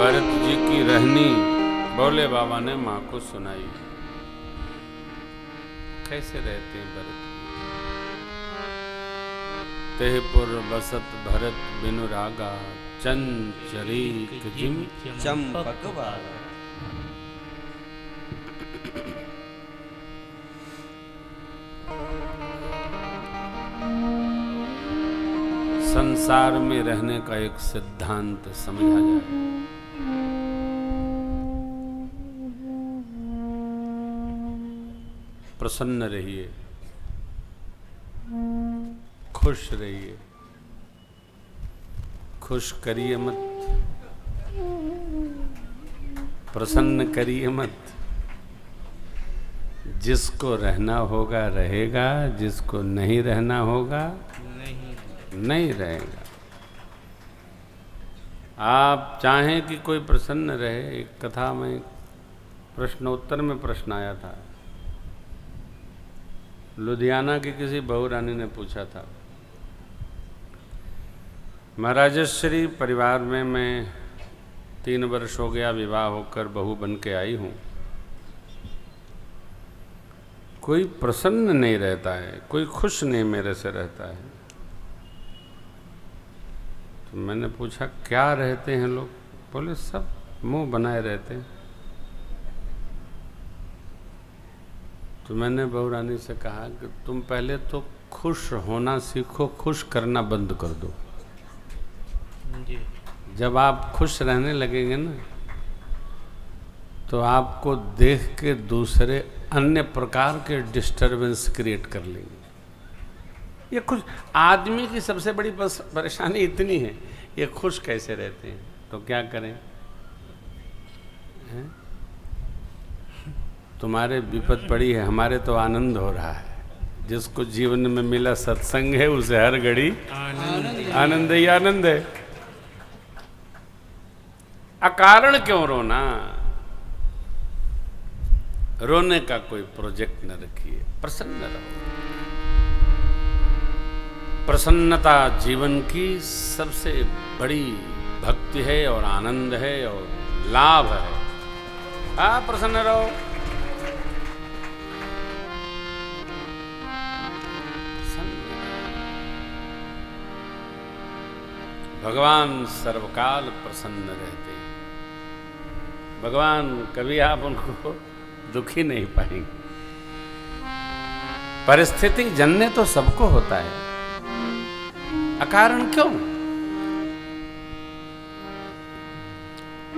भरत जी की रहनी भोले बाबा ने माँ को सुनाई। कैसे रहते हैं भरत? तेहपुर बसत भरत बिनु रागा, चंचरीक जिम चंपक बागा। संसार में रहने का एक सिद्धांत समझा जाए। प्रसन्न रहिए, खुश रहिए, खुश करिए मत, प्रसन्न करिए मत। जिसको रहना होगा रहेगा, जिसको नहीं रहना होगा नहीं रहेगा। आप चाहें कि कोई प्रसन्न रहे। एक कथा में प्रश्नोत्तर में प्रश्न आया था। लुधियाना की किसी बहू रानी ने पूछा था, महाराजश्री परिवार में मैं 3 वर्ष हो गया विवाह होकर बहू बन के आई हूँ, कोई प्रसन्न नहीं रहता है, कोई खुश नहीं मेरे से रहता है। तो मैंने पूछा क्या रहते हैं लोग? बोले सब मुंह बनाए रहते हैं। तो मैंने बहू रानी से कहा कि तुम पहले तो खुश होना सीखो, खुश करना बंद कर दो जी। जब आप खुश रहने लगेंगे ना, तो आपको देख के दूसरे अन्य प्रकार के डिस्टरबेंस क्रिएट कर लेंगे। ये खुश आदमी की सबसे बड़ी परेशानी इतनी है, ये खुश कैसे रहते हैं? तो क्या करें? हैं? तुम्हारे विपद पड़ी है, हमारे तो आनंद हो रहा है। जिसको जीवन में मिला सत्संग है, उसे हर घड़ी आनंद ही आनंद है। अकारण क्यों रोना? रोने का कोई प्रोजेक्ट न रखिए, प्रसन्न रहो। प्रसन्नता जीवन की सबसे बड़ी भक्ति है और आनंद है और लाभ है। प्रसन्न रहो। भगवान सर्वकाल प्रसन्न रहते हैं। भगवान कभी आप उनको दुखी नहीं पाएंगे। परिस्थिति जन्य तो सबको होता है, अकारण क्यों?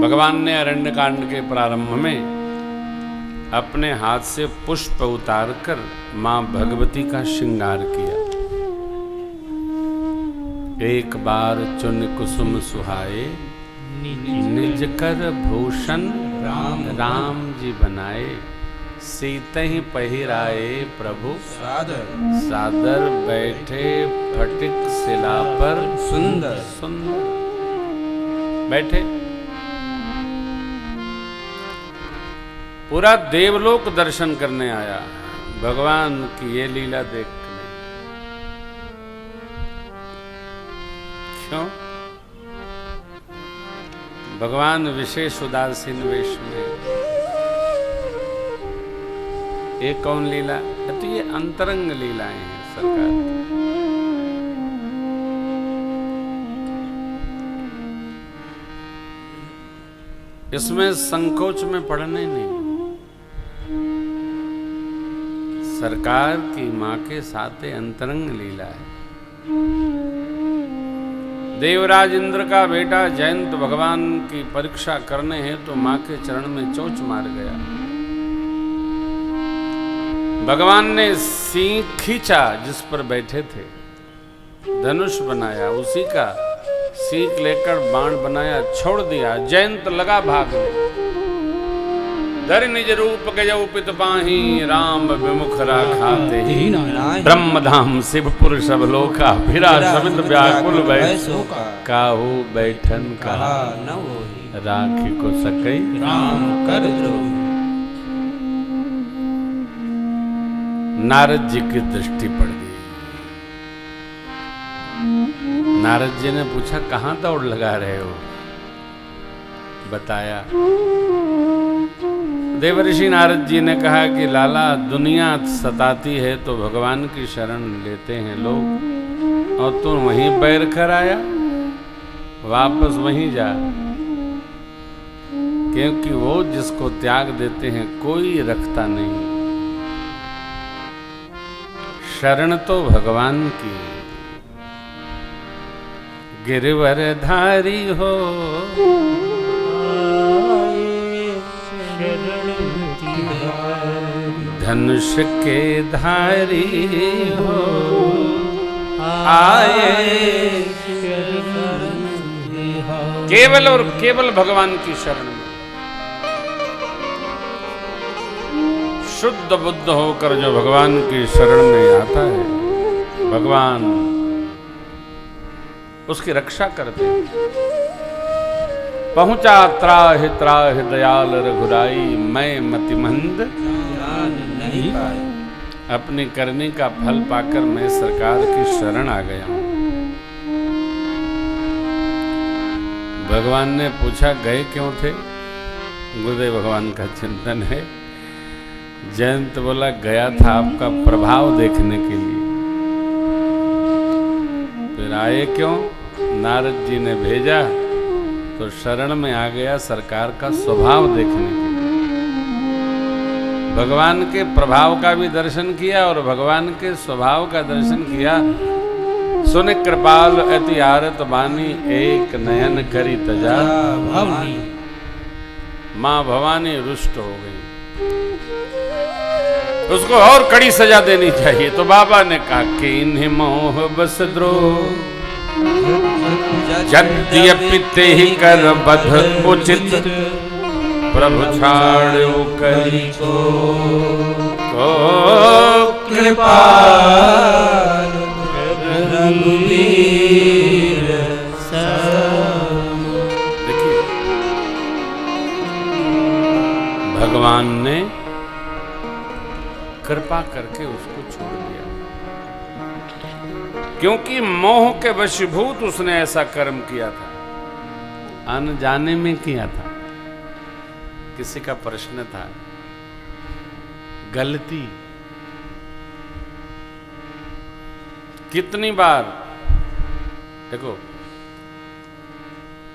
भगवान ने अरण्यकांड के प्रारंभ में अपने हाथ से पुष्प उतारकर मां भगवती का श्रृंगार किया। एक बार चुन कुसुम सुहाए, निज कर भूषण राम जी बनाए। सीतहि पहिराए प्रभु सादर, बैठे फटिक शिला पर सुंदर सुंदर बैठे। पूरा देवलोक दर्शन करने आया भगवान की ये लीला देखने। क्यों? भगवान विशेष उदासीन वेश में। ये कौन लीला? तो ये अंतरंग लीलाएं हैं सरकार। इसमें संकोच में पड़ने नहीं। सरकार की मां के साथ अंतरंग लीला है। देवराज इंद्र का बेटा जयंत भगवान की परीक्षा करने हैं तो मां के चरण में चोंच मार गया। भगवान ने सींग खींचा जिस पर बैठे थे, धनुष बनाया, उसी का सींग लेकर बाण बनाया, छोड़ दिया। जयंत लगा भागने। धर निज रूप गजौ पित पाहि, राम विमुख राखाते ही। ब्रह्मधाम शिवपुर सब लोका, फिरा समित व्याकुल भय शोका। काहू बैठन कहा न होई, राखी को सकई राम कर द्रोही। नारद जी की दृष्टि पड़ गई। नारद जी ने पूछा कहां दौड़ लगा रहे हो? बताया। देवर्षि नारद जी ने कहा कि लाला, दुनिया सताती है तो भगवान की शरण लेते हैं लोग, और तू वहीं बैर कर आया, वापस वहीं जा, क्योंकि वो जिसको त्याग देते हैं कोई रखता नहीं। शरण तो भगवान की, गिरवर धारी हो धनुष के धारी हो, आए केवल और केवल भगवान की शरण में। शुद्ध बुद्ध होकर जो भगवान की शरण में आता है, भगवान उसकी रक्षा करते हैं। पहुंचा त्राहि त्राहि दयाल रघुराई, मैं मतिमंद नहीं पाई। अपनी करनी का फल पाकर मैं सरकार की शरण आ गया हूं। भगवान ने पूछा, गए क्यों थे? गुरुदेव भगवान का चिंतन है। जयंत बोला, गया था आपका प्रभाव देखने के लिए। फिर आए क्यों? नारद जी ने भेजा तो शरण में आ गया सरकार का स्वभाव देखने के लिए। भगवान के प्रभाव का भी दर्शन किया और भगवान के स्वभाव का दर्शन किया। सुन कृपाल अति आरत बानी, एक नयन करी तजा भवानी। मां भवानी रुष्ट हो गई, उसको और कड़ी सजा देनी चाहिए। तो बाबा ने कहा कि इन्हें मोह बस द्रोह, यद्यपि तेहि कर बध उचित, प्रभु छाड़ो करी को कृपा रघुवीर। देखिए, भगवान ने कृपा करके उसको छोड़ दिया, क्योंकि मोह के वशीभूत उसने ऐसा कर्म किया था, अनजाने में किया था। किसी का प्रश्न था, गलती कितनी बार, देखो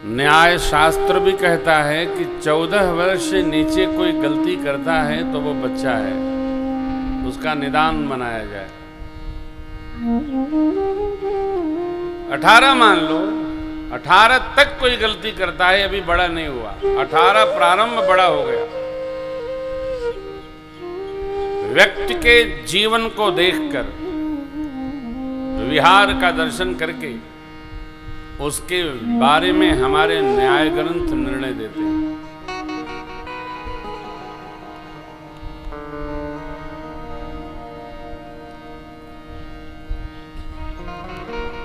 न्याय शास्त्र भी कहता है कि 14 वर्ष से नीचे कोई गलती करता है तो वो बच्चा है, उसका निदान मनाया जाए। 18 मान लो, 18 तक कोई गलती करता है, अभी बड़ा नहीं हुआ, 18 प्रारंभ बड़ा हो गया। व्यक्ति के जीवन को देखकर, विहार का दर्शन करके उसके बारे में हमारे न्याय ग्रंथ निर्णय देते हैं।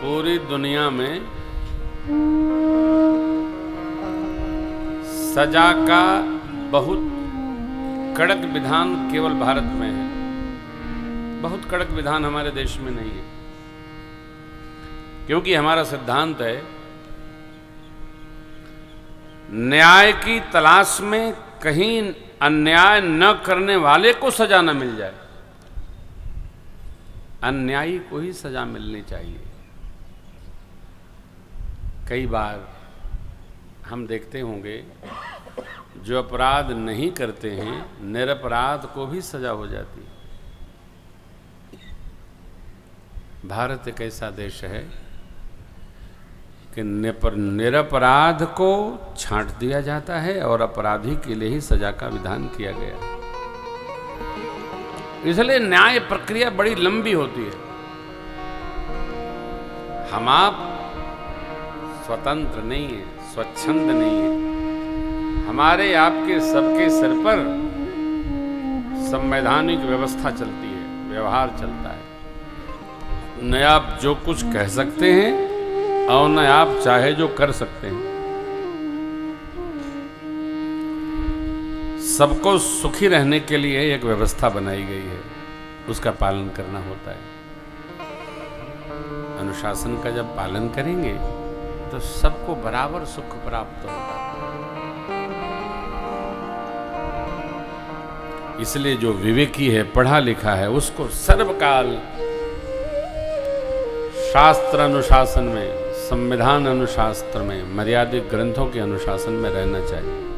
पूरी दुनिया में सजा का बहुत कड़क विधान केवल भारत में है, बहुत कड़क विधान हमारे देश में नहीं है, क्योंकि हमारा सिद्धांत है न्याय की तलाश में कहीं अन्याय न करने वाले को सजा न मिल जाए, अन्यायी को ही सजा मिलनी चाहिए। कई बार हम देखते होंगे जो अपराध नहीं करते हैं, निरपराध को भी सजा हो जाती है। भारत एक ऐसा देश है कि निरपराध को छांट दिया जाता है और अपराधी के लिए ही सजा का विधान किया गया। इसलिए न्याय प्रक्रिया बड़ी लंबी होती है। हम आप स्वतंत्र नहीं है, स्वच्छंद नहीं है, हमारे आपके सबके सिर पर संवैधानिक व्यवस्था चलती है, व्यवहार चलता है। न आप जो कुछ कह सकते हैं और न आप चाहे जो कर सकते हैं। सबको सुखी रहने के लिए एक व्यवस्था बनाई गई है, उसका पालन करना होता है। अनुशासन का जब पालन करेंगे तो सबको बराबर सुख प्राप्त होगा। इसलिए जो विवेकी है, पढ़ा लिखा है, उसको सर्वकाल शास्त्र अनुशासन में, संविधान अनुशास्त्र में, मर्यादित ग्रंथों के अनुशासन में रहना चाहिए।